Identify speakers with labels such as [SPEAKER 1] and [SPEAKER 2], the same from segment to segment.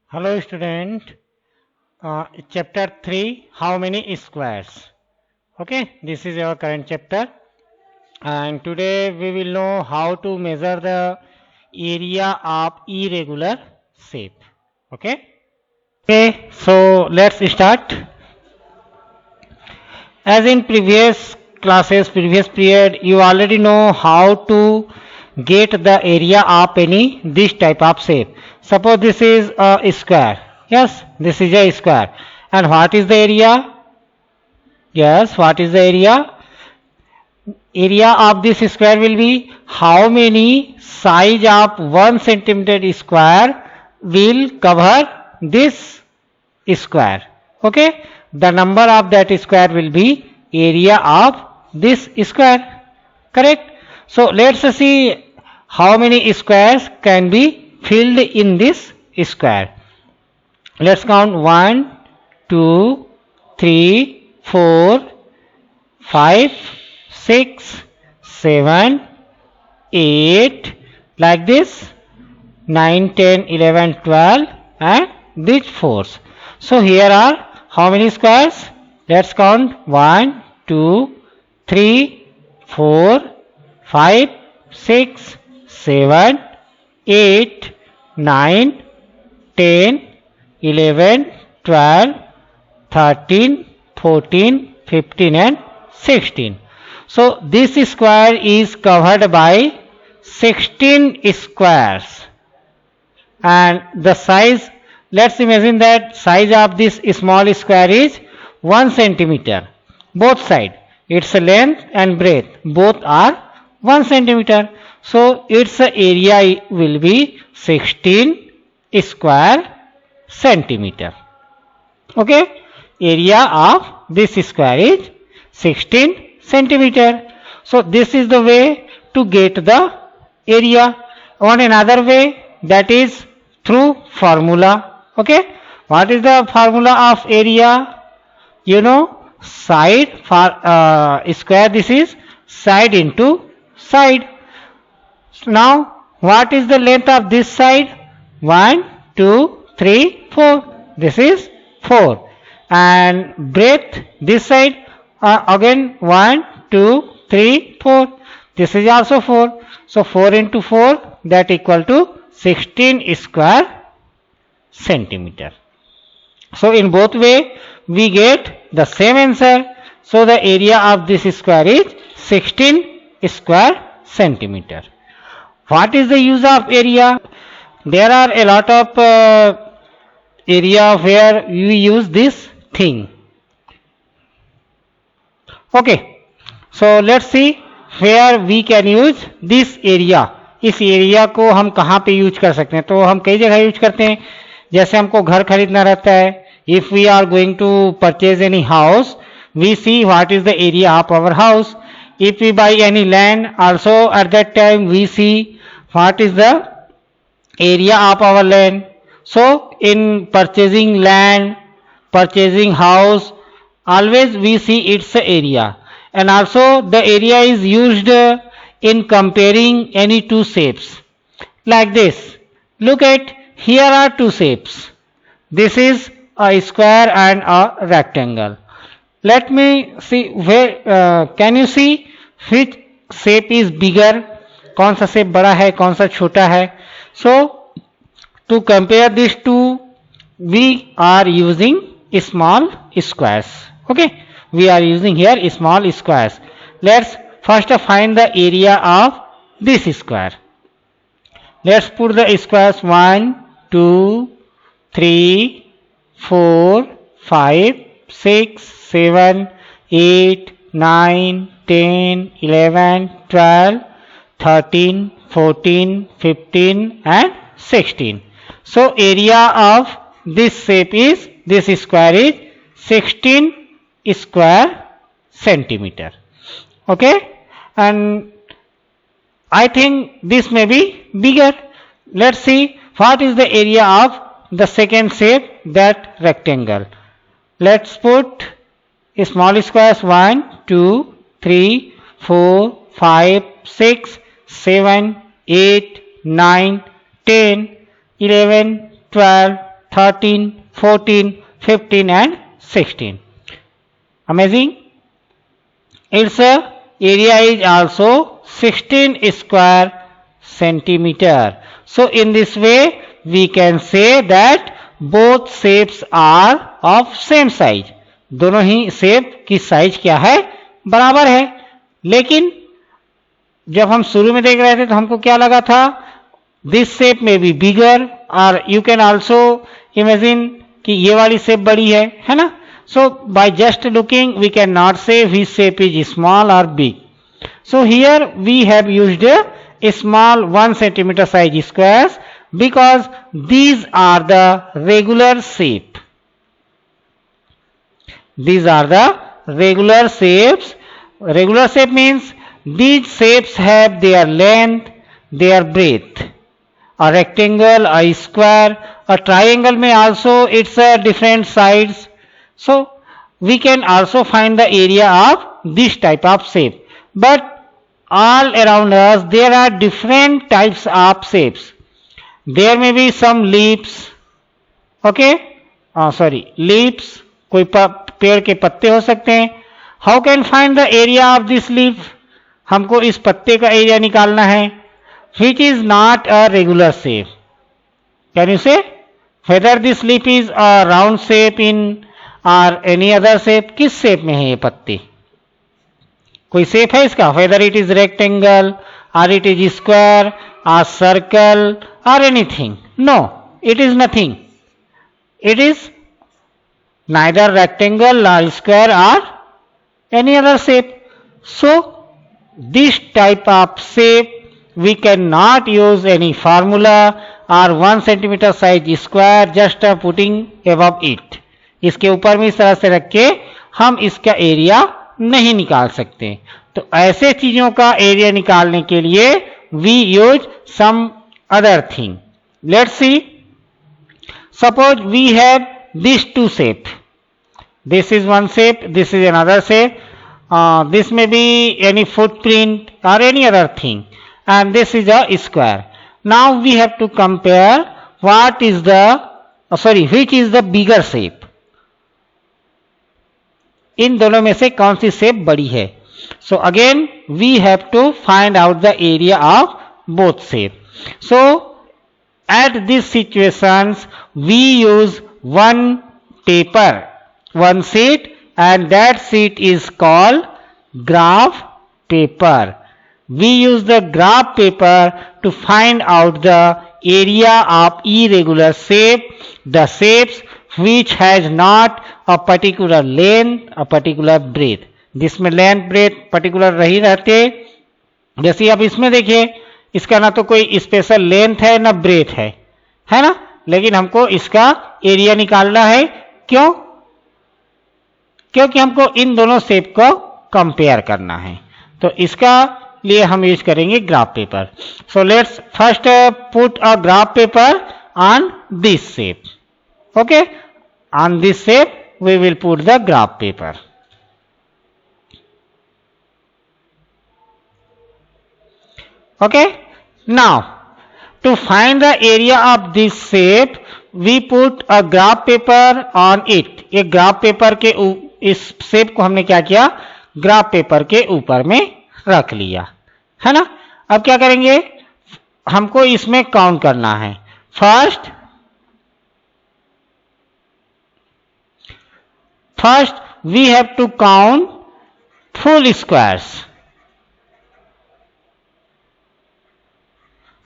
[SPEAKER 1] Hello student, chapter 3, how many squares? Okay, this is our current chapter and today we will know how to measure the area of irregular shape. Okay, so let's start. As in previous classes, previous period, you already know how to get the area of any this type of shape. Suppose this is a square. Yes, this is a square. And what is the area? Yes, what is the area? Area of this square will be how many size of 1 centimeter square will cover this square. Okay, the number of that square will be area of this square. Correct. So let's see how many squares can be filled in this square. Let's count 1 2 3 4 5 6 7 8 like this, 9 10 11 12 and these 4s. So here are how many squares? Let's count 1 2 3 4 5 6 7 8 9 10 11 12 13 14 15 and 16. So this square is covered by 16 squares and the size, let's imagine that size of this small square is 1 centimeter. Both sides, its length and breadth both are 1 centimeter. So its area will be 16 square centimeter. Okay, area of this square is 16 centimeter. So this is the way to get the area. On another way, that is through formula. Okay, what is the formula of area? You know, side for square, this is side into side. Now what is the length of this side? 1 2 3 4, this is 4, and breadth this side again 1 2 3 4, this is also 4. So 4 into 4, that equal to 16 square centimeter. So in both way we get the same answer. So the area of this square is 16 square centimeter. What is the use of area? There are a lot of area where you use this thing. Okay, so let's see where we can use this area. इस area को हम कहाँ पे use कर सकते हैं? तो हम कई जगह यूज करते हैं. जैसे हमको घर खरीदना रहता है, if we are going to purchase any house, we see what is the area of our house. If we buy any land, also at that time we see what is the area of our land. So in purchasing land, purchasing house, always we see its area. And also the area is used in comparing any two shapes. Like this. Look at, here are two shapes. This is a square and a rectangle. Let me see where can you see which shape is bigger? कौन सा shape बड़ा है, कौन सा छोटा है? So to compare these two, we are using small squares. Okay, we are using here small squares. Let's first find the area of this square. Let's put the squares 1 2 3 4 5 6 7 8 9 10 11 12 13 14 15 and 16. So area of this shape is, this square is 16 square centimeter. Okay, and I think this may be bigger. Let's see what is the area of the second shape, that rectangle. Let's put small squares 1 2 3 4 5 6 7 8 9 10 11 12 13, 14, 15 and 16. Amazing. Its area is also 16 square centimeter. So in this way we can say that both shapes are of same size. दोनों ही shape की size क्या है, बराबर है. लेकिन जब हम शुरू में देख रहे थे तो हमको क्या लगा था, दिस शेप में बी बिगर, और यू कैन ऑल्सो इमेजिन कि ये वाली शेप बड़ी है ना. So by just looking we can not say which shape is small और big. So here we have used small 1 centimeter size squares because these are the regular shape. These are the regular shapes. Regular shape means these shapes have their length, their breadth. A rectangle, a square, a triangle may also its different sides. So we can also find the area of this type of shape. But all around us there are different types of shapes. There may be some leaves, okay, leaves, कोई पेड़ के पत्ते हो सकते हैं. How can find the area of this leaf? हमको इस पत्ते का एरिया निकालना है, which is not a regular shape. Can you say whether this leaf is a round shape in or any other shape? किस शेप में है ये पत्ते, कोई शेप है इसका, whether it is rectangle or it is square or circle or anything? No, it is nothing. It is neither rectangle or square or any other shape. So this type of shape we cannot use any formula or 1 centimeter size square just putting above it. इसके ऊपर में इस तरह से रख के हम इसका एरिया नहीं निकाल सकते. तो ऐसे चीजों का एरिया निकालने के लिए we use some other thing. Let's see, suppose we have this two shape. This is one shape, this is another shape. This may be any footprint or any other thing, and this is a square. Now we have to compare what is the which is the bigger shape. इन दोनों में से कौन सी shape बड़ी है. So again we have to find out the area of both shape. So at these situations we use one paper, one sheet, and that sheet is called graph paper. We use the graph paper to find out the area of irregular shape, the shapes which has not a particular length, a particular breadth. जिसमें length breadth particular रही रहते. जैसे अब इसमें देखिए, इसका ना तो कोई स्पेशल लेंथ है ना ब्रेथ है ना, लेकिन हमको इसका एरिया निकालना है. क्यों? क्योंकि हमको इन दोनों शेप को कंपेयर करना है. तो इसका लिए हम यूज करेंगे graph paper. So let's first put a graph paper on this shape. Okay, on this shape we will put the graph paper. Okay, now to find the area of this shape we put a graph paper on it. ये graph paper के इस shape को हमने क्या किया, graph paper के ऊपर में रख लिया है ना. अब क्या करेंगे, हमको इसमें काउंट करना है. First we have to count full squares.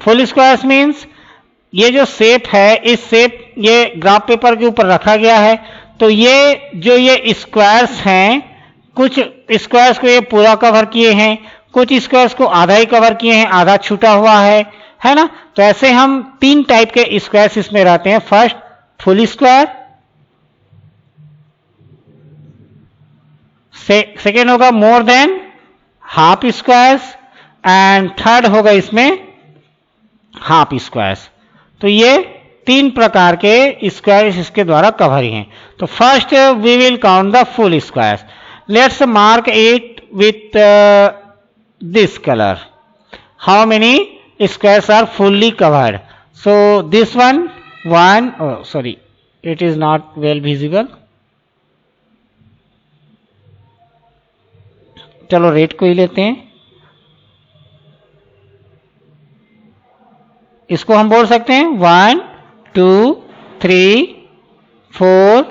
[SPEAKER 1] Full squares means ये जो शेप है, इस शेप ये ग्राफ पेपर के ऊपर रखा गया है. तो ये जो ये स्क्वायर्स हैं, कुछ स्क्वायर्स को ये पूरा कवर किए हैं, कुछ स्क्वायर्स को आधा ही कवर किए हैं, आधा छूटा हुआ है ना. तो ऐसे हम 3 टाइप के स्क्वायर्स इसमें रहते हैं. फर्स्ट फुल स्क्वायर, सेकेंड होगा more than half squares, and third होगा इसमें हाफ स्क्वायर्स. तो ये 3 प्रकार के स्क्वायर्स इसके द्वारा कवर हैं. तो first we will count the full squares. Let's mark it with this colour. How many squares are fully covered? So this one, it is not well visible. चलो रेट को ही लेते हैं. इसको हम बोल सकते हैं 1 2 3 4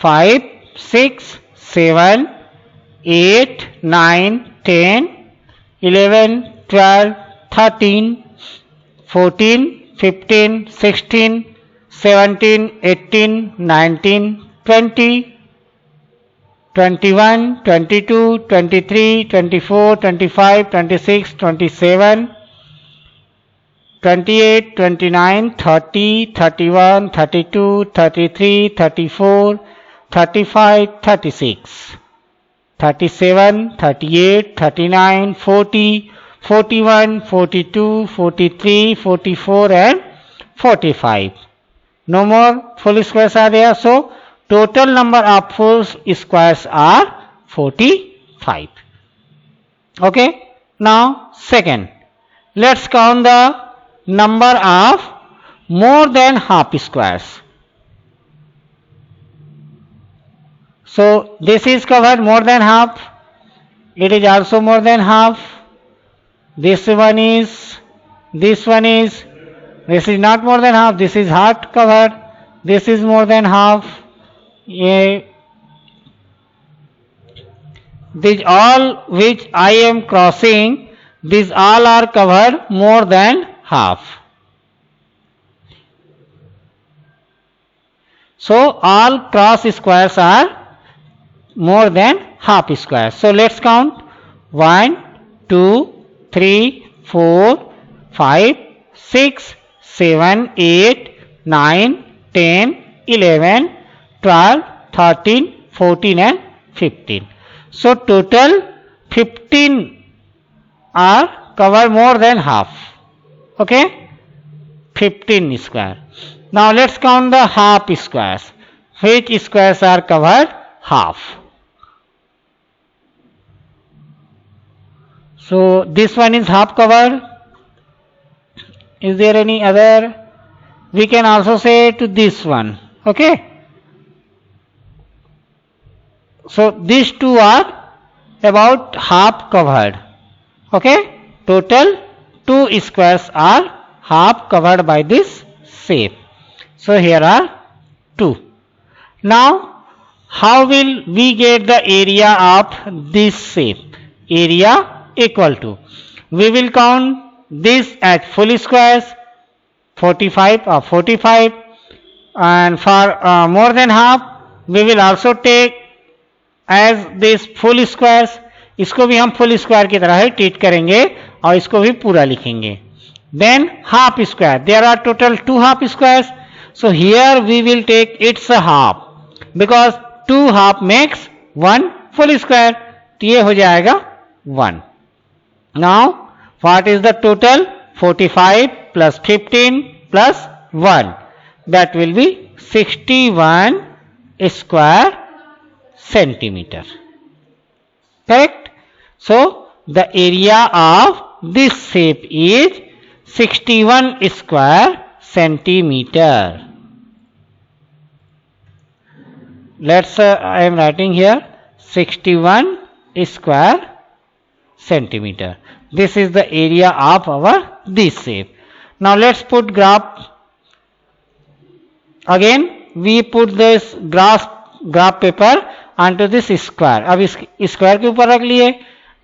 [SPEAKER 1] 5 6 7 8 9 10 11 12 13 14 15 16 17 18 19 20 21 22 23 24 25 26 27 28 29 30 31 32 33 34 35 36 37 38 39 40 41 42 43 44 and 45. No more full squares are there, so total number of full squares are 45. Okay, now second, let's count the number of more than half squares. So this is covered more than half, it is also more than half, this one is, this one is, this is not more than half, this is half covered, this is more than half. These all which I am crossing, these all are covered more than half. So all cross squares are more than half squares. So let's count 1 2 3 4 5 6 7 8 9 10 11 12 13 14 and 15. So total 15 are covered more than half. Okay, 15 square. Now let's count the half squares. Which squares are covered half? So this one is half covered. Is there any other? We can also say to this one. Okay, so these two are about half covered. Okay, total 2 squares are half covered by this shape. So here are 2. Now how will we get the area of this shape? Area equal to, we will count this as full squares, 45 or 45, and for more than half we will also take as this full squares. इसको भी हम full square की तरह ही treat करेंगे और इसको भी पूरा लिखेंगे. Then half square, there are total 2 half squares, so here we will take its half because 2 half makes 1 full square, तो ये हो जाएगा 1. Now what is the total? 45 plus 15 plus 1, that will be 61 square centimeter. Correct? So the area of this shape is 61 square centimeter. Let's I am writing here 61 square centimeter. This is the area of our this shape. Now let's put graph. Again we put this graph paper onto this square. अब इस square के ऊपर रख लिए.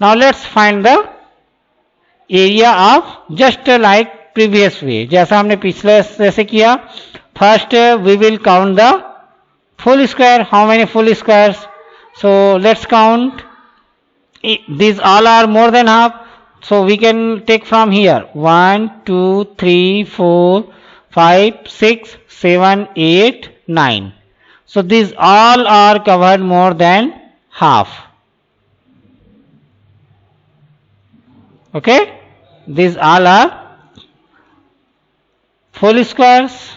[SPEAKER 1] Now let's find the area of just like previous way, जैसा हमने पिछले जैसे किया. First we will count the full square. How many full squares? So let's count. These all are more than half, so we can take from here 1 2 3 4 5 6 7 8 9. So these all are covered more than half. Okay, these all are full squares,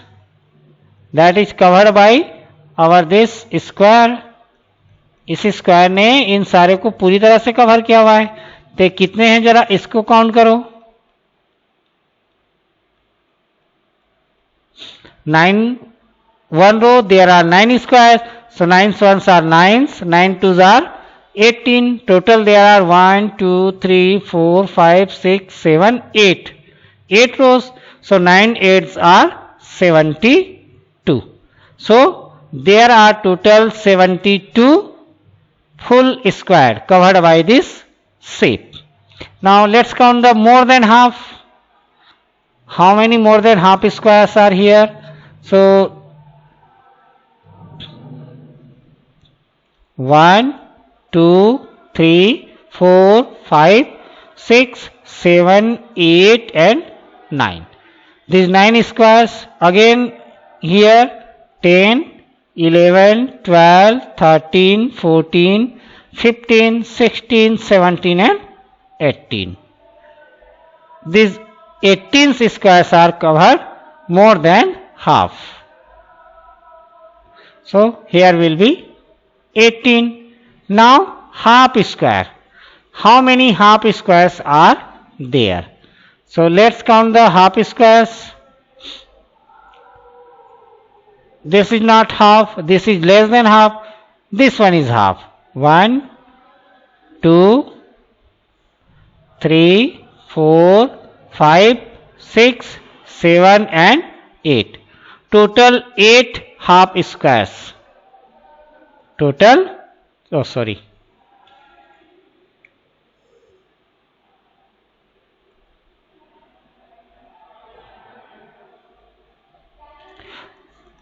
[SPEAKER 1] that is covered by our this square. इस square ने इन सारे को पूरी तरह से cover किया हुआ है. तो कितने हैं जरा इसको काउंट करो. 9 one row there are 9 squares, so 9 ones are 9s, 9 twos are 18. Total there are 1 2 3 4 5 6 7 8, 8 rows, so 9 8s are 72. So there are total 72 full square covered by this shape. Now let's count the more than half. How many more than half squares are here? So 1 2 3 4 5 6 7 8 and 9. These 9 squares again here 10 11 12 13 14 15 16 17 and 18. These 18 squares are covered more than half. So here will be 18. Now half square. How many half squares are there? So let's count the half squares. This is not half, this is less than half, this one is half. 1 2 3 4 5 6 7 and 8. Total 8 half squares. Total, oh sorry,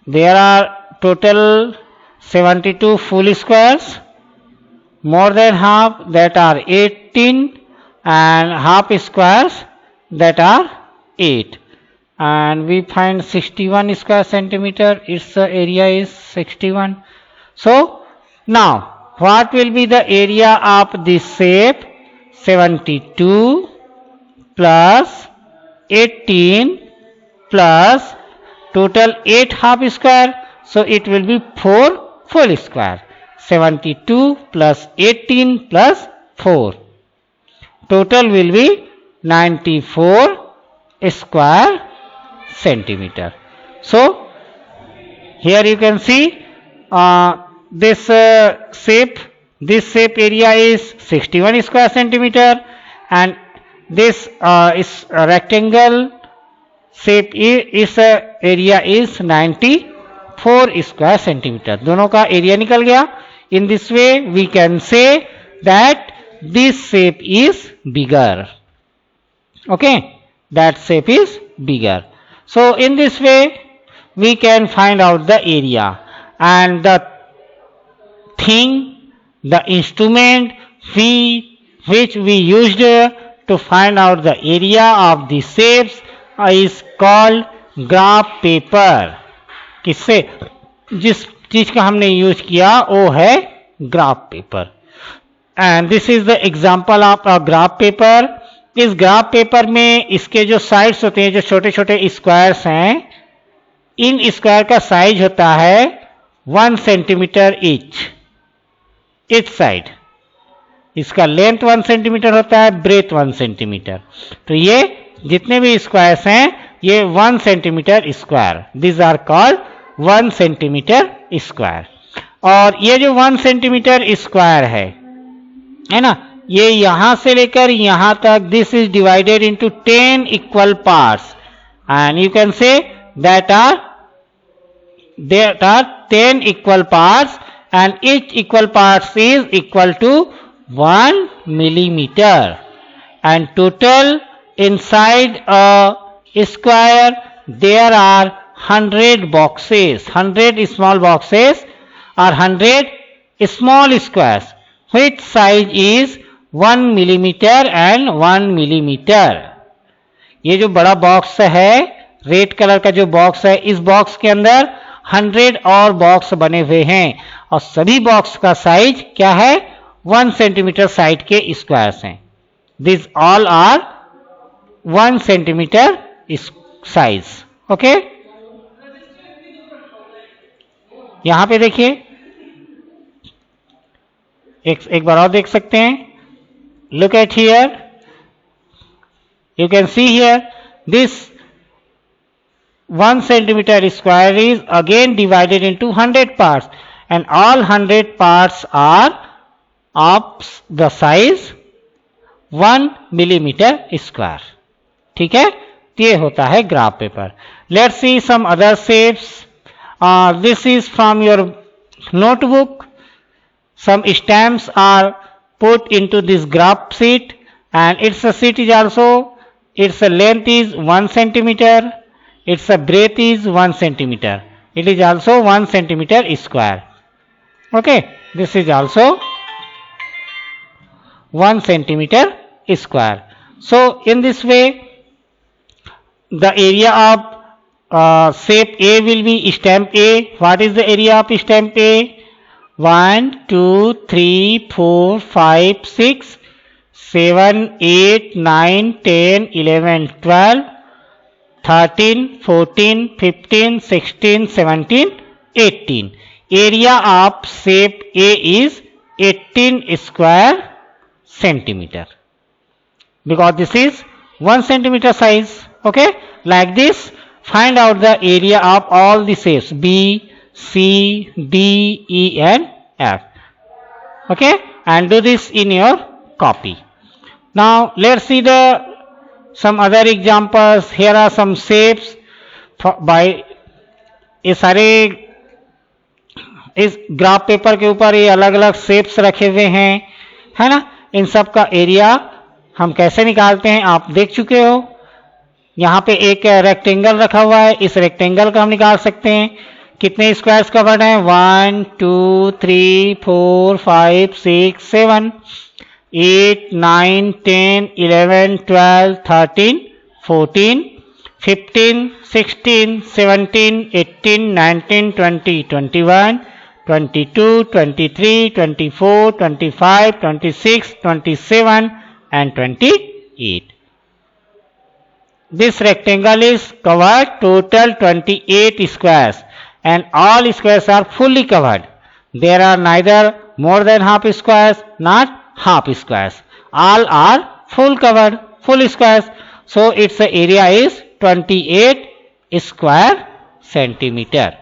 [SPEAKER 1] there are total 72 full squares, more than half that are 18 and half squares that are 8, and we find 61 square centimeter. Its area is 61. So now what will be the area of this shape? 72 plus 18 plus total 8 half square, so it will be 4 full square. 72 plus 18 plus 4, total will be 94 square centimeter. So here you can see this shape area is 61 square centimeter, and this is a rectangle shape is area is 94 square centimeter. दोनों का area निकल गया. In this way we can say that this shape is bigger. Okay, that shape is bigger. So in this way we can find out the area, and the thing, the instrument which we used to find out the area of the shapes is called graph paper. किससे, जिस चीज का हमने use किया वो है graph paper. And this is the example of a graph paper. इस graph paper में इसके जो साइड्स होते हैं, जो छोटे छोटे स्क्वायर्स हैं, इन स्क्वायर का साइज होता है 1 सेंटीमीटर ईच साइड. इसका लेंथ 1 सेंटीमीटर होता है, ब्रेथ 1 सेंटीमीटर. तो ये जितने भी स्क्वायर्स हैं ये 1 centimetre square, this are called 1 centimetre square. और ये जो 1 सेंटीमीटर स्क्वायर है ना, ये यहां से लेकर यहां तक, this is divided into 10 equal parts, and you can say that are 10 equal parts, and each equal parts is equal to 1 millimeter, and total inside a square there are 100 boxes, 100 small boxes or 100 small squares, which size is 1 millimeter and 1 millimeter. ये जो बड़ा box है, red colour का जो box है, इस box के अंदर 100 और बॉक्स बने हुए हैं, और सभी बॉक्स का साइज क्या है? 1 सेंटीमीटर साइड के स्क्वायर्स हैं. This all are 1 centimetre size. Okay, यहां पे देखिए, एक बार और देख सकते हैं. Look at here, you can see here this 1 centimeter square is again divided into 100 parts and all 100 parts are of the size 1 millimeter square. ठीक है, ये होता है graph paper. Let's see some other shapes. This is from your notebook. Some stamps are put into this graph sheet and its sheet is also, its length is 1 centimeter, its breadth is 1 centimeter. It is also 1 centimeter square. Okay, this is also 1 centimeter square. So in this way the area of shape A will be stamp A. What is the area of stamp A? 1, 2, 3, 4, 5, 6, 7, 8, 9, 10, 11, 12, 13, 14, 15, 16, 17, 18. Area of shape A is 18 square centimeter, because this is 1 centimeter size. Okay, like this find out the area of all the shapes B, C, D, E and F. Okay, and do this in your copy. Now let's see some other examples. Here are some shapes by ये सारे इस graph paper के ऊपर ये अलग अलग shapes रखे हुए हैं, है ना. इन सब का एरिया हम कैसे निकालते हैं आप देख चुके हो. यहाँ पे एक रेक्टेंगल रखा हुआ है, इस रेक्टेंगल का हम निकाल सकते हैं. कितने स्क्वायर्स कवर्ड हैं? 1, 2, 3, 4, 5, 6, 7, 8, 9, 10, 11, 12, 13, 14, 15, 16, 17, 18, 19, 20, 21, 22, 23, 24, 25, 26, 27 and 28. This rectangle is covered total 28 squares and all squares are fully covered. There are neither more than half squares, not half squares. All are full covered, full squares. So its area is 28 square centimeter.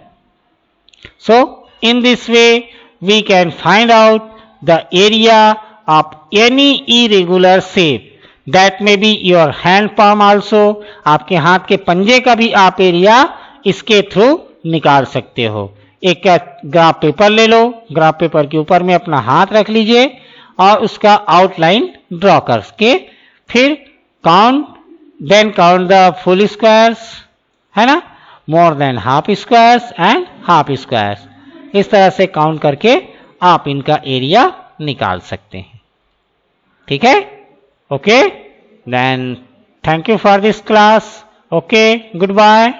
[SPEAKER 1] So in this way we can find out the area of any irregular shape. That may be your hand palm also. आपके हाथ के पंजे का भी आप area इसके through निकाल सकते हो. एक ग्राफ पेपर ले लो, ग्राफ पेपर के ऊपर में अपना हाथ रख लीजिए और उसका आउटलाइन ड्रॉ करके फिर काउंट द फुल स्क्वायर्स, है ना, more than half squares and half squares. इस तरह से काउंट करके आप इनका एरिया निकाल सकते हैं. ठीक है. Okay, then thank you for this class. Okay, goodbye.